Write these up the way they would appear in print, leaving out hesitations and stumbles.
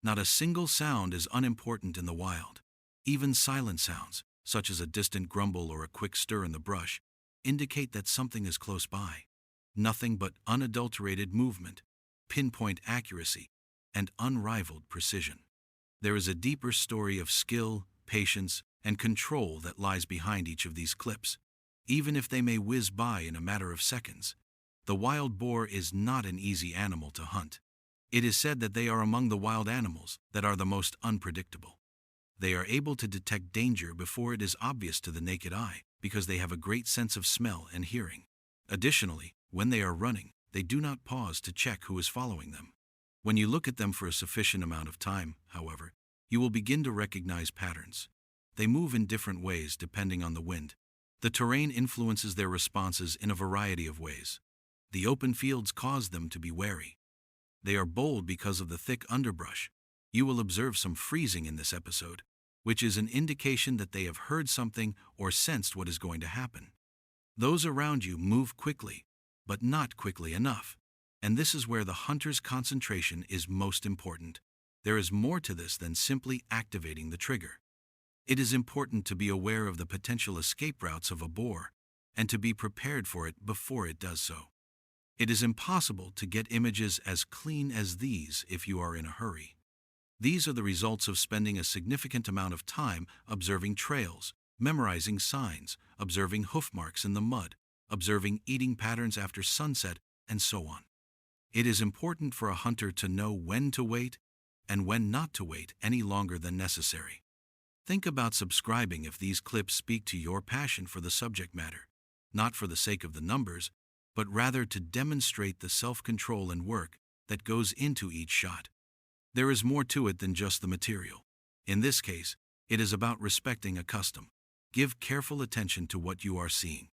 Not a single sound is unimportant in the wild. Even silent sounds, such as a distant grumble or a quick stir in the brush, indicate that something is close by. Nothing but unadulterated movement, pinpoint accuracy, and unrivaled precision. There is a deeper story of skill, patience, and control that lies behind each of these clips. Even if they may whiz by in a matter of seconds, the wild boar is not an easy animal to hunt. It is said that they are among the wild animals that are the most unpredictable. They are able to detect danger before it is obvious to the naked eye because they have a great sense of smell and hearing. Additionally, when they are running, they do not pause to check who is following them. When you look at them for a sufficient amount of time, however, you will begin to recognize patterns. They move in different ways depending on the wind. The terrain influences their responses in a variety of ways. The open fields cause them to be wary. They are bold because of the thick underbrush. You will observe some freezing in this episode, which is an indication that they have heard something or sensed what is going to happen. Those around you move quickly, but not quickly enough. And this is where the hunter's concentration is most important. There is more to this than simply activating the trigger. It is important to be aware of the potential escape routes of a boar and to be prepared for it before it does so. It is impossible to get images as clean as these if you are in a hurry. These are the results of spending a significant amount of time observing trails, memorizing signs, observing hoof marks in the mud, observing eating patterns after sunset, and so on. It is important for a hunter to know when to wait and when not to wait any longer than necessary. Think about subscribing if these clips speak to your passion for the subject matter, not for the sake of the numbers, but rather to demonstrate the self-control and work that goes into each shot. There is more to it than just the material. In this case, it is about respecting a custom. Give careful attention to what you are seeing.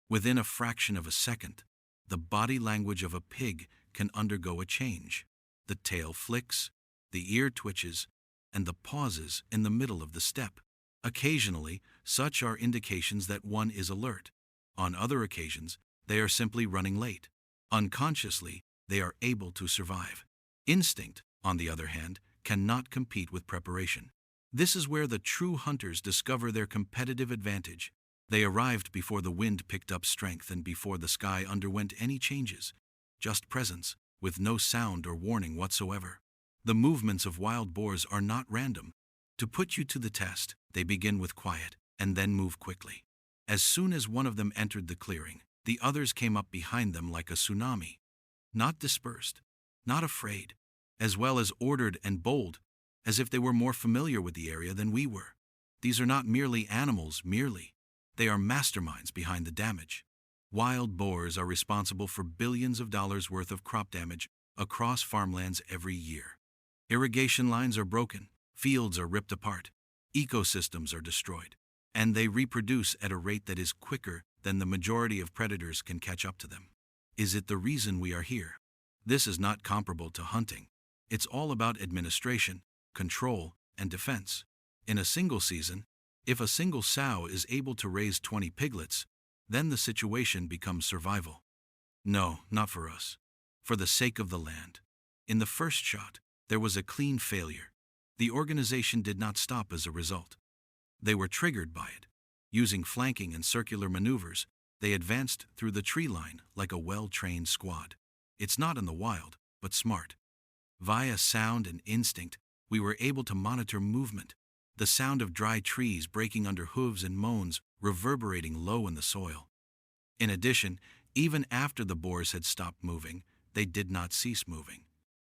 Within a fraction of a second, the body language of a pig can undergo a change. The tail flicks, the ear twitches, and the pauses in the middle of the step. Occasionally, such are indications that one is alert. On other occasions, they are simply running late. Unconsciously, they are able to survive. Instinct, on the other hand, cannot compete with preparation. This is where the true hunters discover their competitive advantage. They arrived before the wind picked up strength and before the sky underwent any changes. Just presence, with no sound or warning whatsoever. The movements of wild boars are not random. To put you to the test, they begin with quiet and then move quickly. As soon as one of them entered the clearing, the others came up behind them like a tsunami. Not dispersed, not afraid, as well as ordered and bold, as if they were more familiar with the area than we were. These are not merely animals, they are masterminds behind the damage. Wild boars are responsible for billions of dollars worth of crop damage across farmlands every year. Irrigation lines are broken, fields are ripped apart, ecosystems are destroyed, and they reproduce at a rate that is quicker than the majority of predators can catch up to them. Is it the reason we are here? This is not comparable to hunting. It's all about administration, control, and defense. In a single season, if a single sow is able to raise 20 piglets, then the situation becomes survival. No, not for us. For the sake of the land. In the first shot, there was a clean failure. The organization did not stop as a result. They were triggered by it. Using flanking and circular maneuvers, they advanced through the tree line like a well-trained squad. It's not in the wild, but smart. Via sound and instinct, we were able to monitor movement. The sound of dry trees breaking under hooves and moans reverberating low in the soil. In addition, even after the boars had stopped moving, they did not cease moving.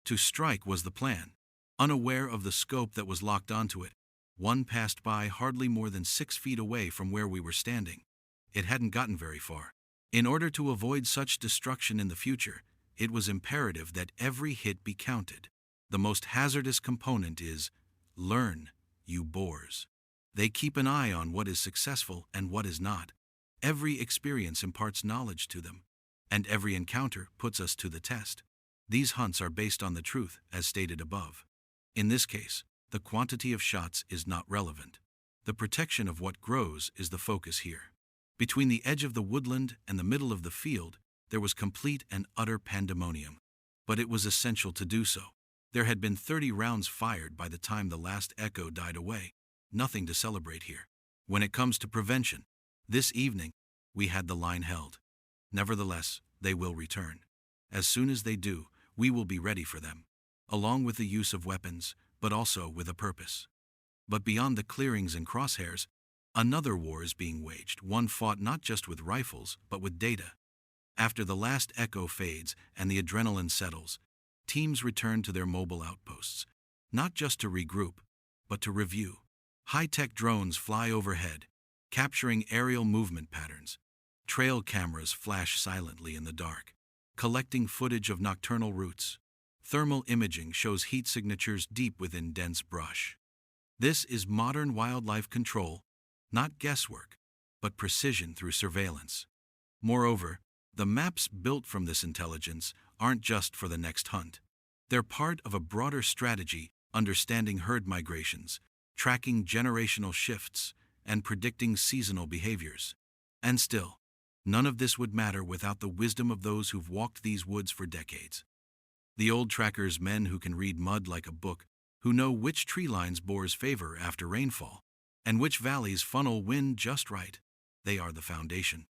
To strike was the plan. Unaware of the scope that was locked onto it, one passed by hardly more than 6 feet away from where we were standing. It hadn't gotten very far. In order to avoid such destruction in the future, it was imperative that every hit be counted. The most hazardous component is learn, you boars. They keep an eye on what is successful and what is not. Every experience imparts knowledge to them, and every encounter puts us to the test. These hunts are based on the truth, as stated above. In this case, the quantity of shots is not relevant. The protection of what grows is the focus here. Between the edge of the woodland and the middle of the field, there was complete and utter pandemonium. But it was essential to do so. There had been 30 rounds fired by the time the last echo died away. Nothing to celebrate here. When it comes to prevention, this evening, we had the line held. Nevertheless, they will return. As soon as they do, we will be ready for them, along with the use of weapons, but also with a purpose. But beyond the clearings and crosshairs, another war is being waged, one fought not just with rifles, but with data. After the last echo fades and the adrenaline settles, teams return to their mobile outposts, not just to regroup, but to review. High-tech drones fly overhead, capturing aerial movement patterns. Trail cameras flash silently in the dark, collecting footage of nocturnal routes. Thermal imaging shows heat signatures deep within dense brush. This is modern wildlife control, not guesswork, but precision through surveillance. Moreover, the maps built from this intelligence aren't just for the next hunt. They're part of a broader strategy, understanding herd migrations, tracking generational shifts, and predicting seasonal behaviors. And still, none of this would matter without the wisdom of those who've walked these woods for decades. The old trackers, men who can read mud like a book, who know which tree lines boars favor after rainfall, and which valleys funnel wind just right. They are the foundation.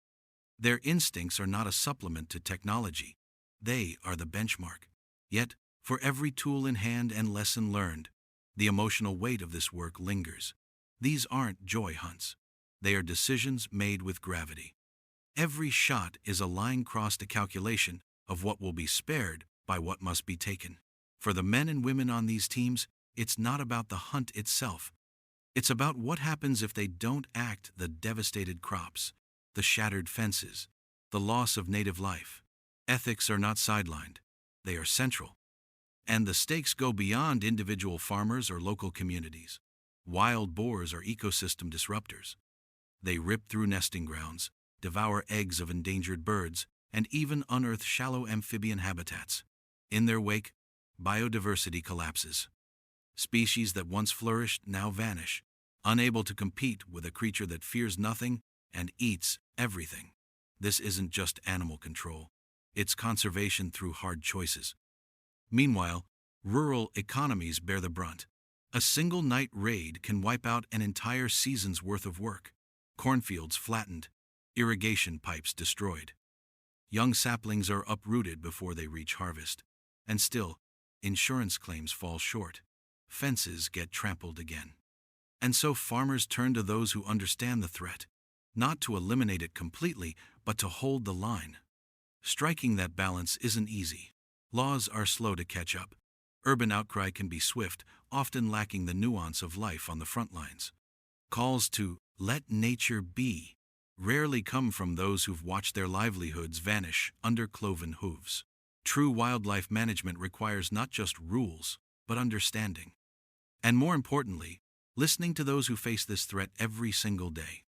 Their instincts are not a supplement to technology. They are the benchmark. Yet, for every tool in hand and lesson learned, the emotional weight of this work lingers. These aren't joy hunts. They are decisions made with gravity. Every shot is a line crossed, a calculation of what will be spared by what must be taken. For the men and women on these teams, it's not about the hunt itself. It's about what happens if they don't act: the devastated crops, the shattered fences, the loss of native life. Ethics are not sidelined. They are central. And the stakes go beyond individual farmers or local communities. Wild boars are ecosystem disruptors. They rip through nesting grounds, devour eggs of endangered birds, and even unearth shallow amphibian habitats. In their wake, biodiversity collapses. Species that once flourished now vanish, unable to compete with a creature that fears nothing and eats everything. This isn't just animal control. It's conservation through hard choices. Meanwhile, rural economies bear the brunt. A single night raid can wipe out an entire season's worth of work. Cornfields flattened, irrigation pipes destroyed. Young saplings are uprooted before they reach harvest. And still, insurance claims fall short. Fences get trampled again. And so farmers turn to those who understand the threat, not to eliminate it completely, but to hold the line. Striking that balance isn't easy. Laws are slow to catch up. Urban outcry can be swift, often lacking the nuance of life on the front lines. Calls to let nature be rarely come from those who've watched their livelihoods vanish under cloven hooves. True wildlife management requires not just rules, but understanding. And more importantly, listening to those who face this threat every single day.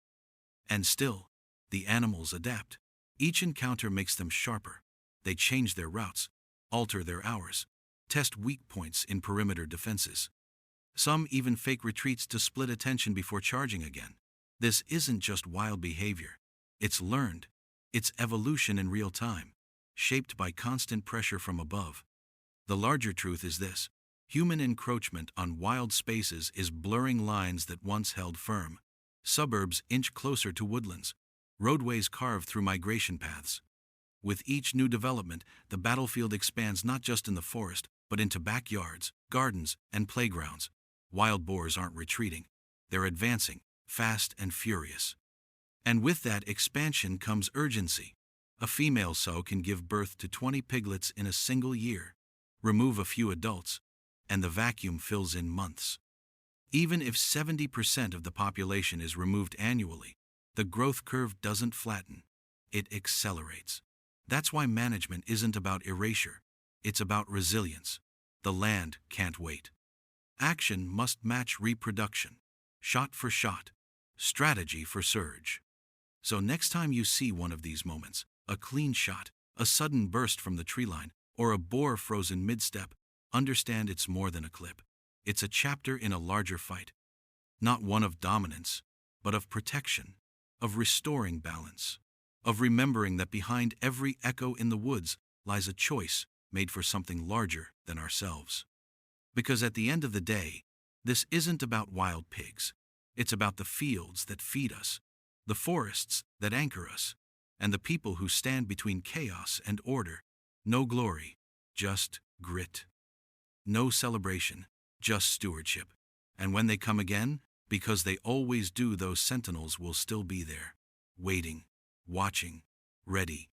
And still, the animals adapt. Each encounter makes them sharper. They change their routes, alter their hours, test weak points in perimeter defenses. Some even fake retreats to split attention before charging again. This isn't just wild behavior. It's learned. It's evolution in real time, shaped by constant pressure from above. The larger truth is this: human encroachment on wild spaces is blurring lines that once held firm. Suburbs inch closer to woodlands. Roadways carve through migration paths. With each new development, the battlefield expands not just in the forest, but into backyards, gardens, and playgrounds. Wild boars aren't retreating. They're advancing, fast and furious. And with that expansion comes urgency. A female sow can give birth to 20 piglets in a single year. Remove a few adults, and the vacuum fills in months. Even if 70% of the population is removed annually, the growth curve doesn't flatten. It accelerates. That's why management isn't about erasure. It's about resilience. The land can't wait. Action must match reproduction. Shot for shot. Strategy for surge. So next time you see one of these moments, a clean shot, a sudden burst from the tree line, or a boar frozen mid-step, understand it's more than a clip. It's a chapter in a larger fight. Not one of dominance, but of protection, of restoring balance, of remembering that behind every echo in the woods lies a choice made for something larger than ourselves. Because at the end of the day, this isn't about wild pigs. It's about the fields that feed us, the forests that anchor us, and the people who stand between chaos and order. No glory, just grit. No celebration, just stewardship. And when they come again, because they always do, those sentinels will still be there, waiting, watching, ready.